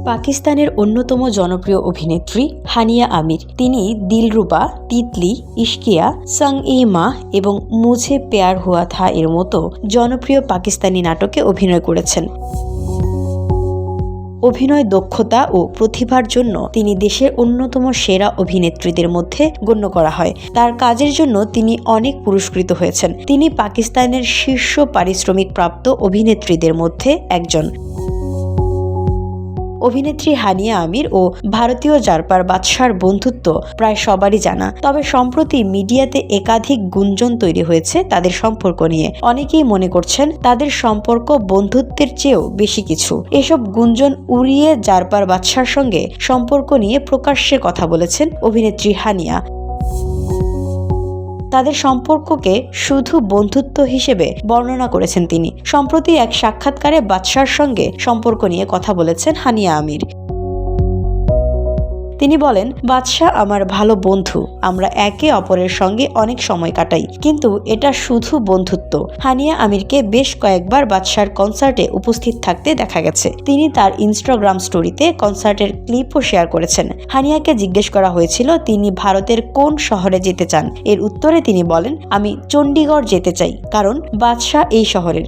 পাকিস্তানের অন্যতম জনপ্রিয় অভিনেত্রী হানিয়া আমির। তিনি দিলরুবা, তিতলি, ইশকিয়া, সং-ই-মা এবং মুঝে প্যার হুয়া থা এর মতো জনপ্রিয় পাকিস্তানি নাটকে অভিনয় করেছেন। অভিনয় দক্ষতা ও প্রতিভার জন্য তিনি দেশের অন্যতম সেরা অভিনেত্রীদের মধ্যে গণ্য করা হয়। তার কাজের জন্য তিনি অনেক পুরস্কৃত হয়েছেন। তিনি পাকিস্তানের শীর্ষ পারিশ্রমিক প্রাপ্ত অভিনেত্রীদের মধ্যে একজন। অভিনেত্রী হানিয়া আমির ও ভারতীয় জারপার বাদশার বন্ধুত্ব প্রায় সবারই জানা, তবে সম্প্রতি মিডিয়াতে একাধিক গুঞ্জন তৈরি হয়েছে তাদের সম্পর্ক নিয়ে। অনেকেই মনে করছেন তাদের সম্পর্ক বন্ধুত্বের চেয়েও বেশি কিছু। এসব গুঞ্জন উড়িয়ে জারপার বাদশার সঙ্গে সম্পর্ক নিয়ে প্রকাশ্যে কথা বলেছেন অভিনেত্রী হানিয়া। তাদের সম্পর্ককে শুধু বন্ধুত্ব হিসেবে বর্ণনা করেছেন তিনি। সম্প্রতি এক সাক্ষাৎকারে বাদশার সঙ্গে সম্পর্ক নিয়ে কথা বলেছেন হানিয়া আমির। তিনি বলেন, বাদশা আমার ভালো বন্ধু, আমরা একে অপরের সঙ্গে অনেক সময় কাটাই, কিন্তু এটা শুধু বন্ধুত্ব। হানিয়া আমিরকে বেশ কয়েকবার বাদশার কনসার্টে উপস্থিত থাকতে দেখা গেছে। তিনি তার ইনস্টাগ্রাম স্টোরিতে কনসার্টের ক্লিপও শেয়ার করেছেন। হানিয়াকে জিজ্ঞেস করা হয়েছিল তিনি ভারতের কোন শহরে যেতে চান। এর উত্তরে তিনি বলেন, আমি চণ্ডীগড় যেতে চাই, কারণ বাদশা এই শহরের।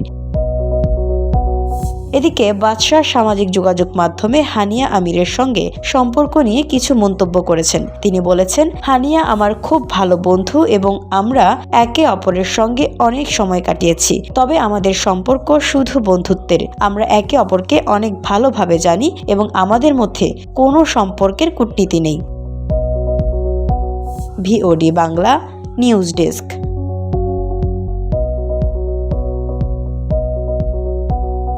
এদিকে বাদশা সামাজিক যোগাযোগ মাধ্যমে হানিয়া আমিরের সঙ্গে সম্পর্ক নিয়ে কিছু মন্তব্য করেছেন। তিনি বলেছেন, হানিয়া আমার খুব ভালো বন্ধু এবং আমরা একে অপরের সঙ্গে অনেক সময় কাটিয়েছি, তবে আমাদের সম্পর্ক শুধু বন্ধুত্বের। আমরা একে অপরকে অনেক ভালোভাবে জানি এবং আমাদের মধ্যে কোনো সম্পর্কের কূটনীতি নেই। VOD Bangla news desk.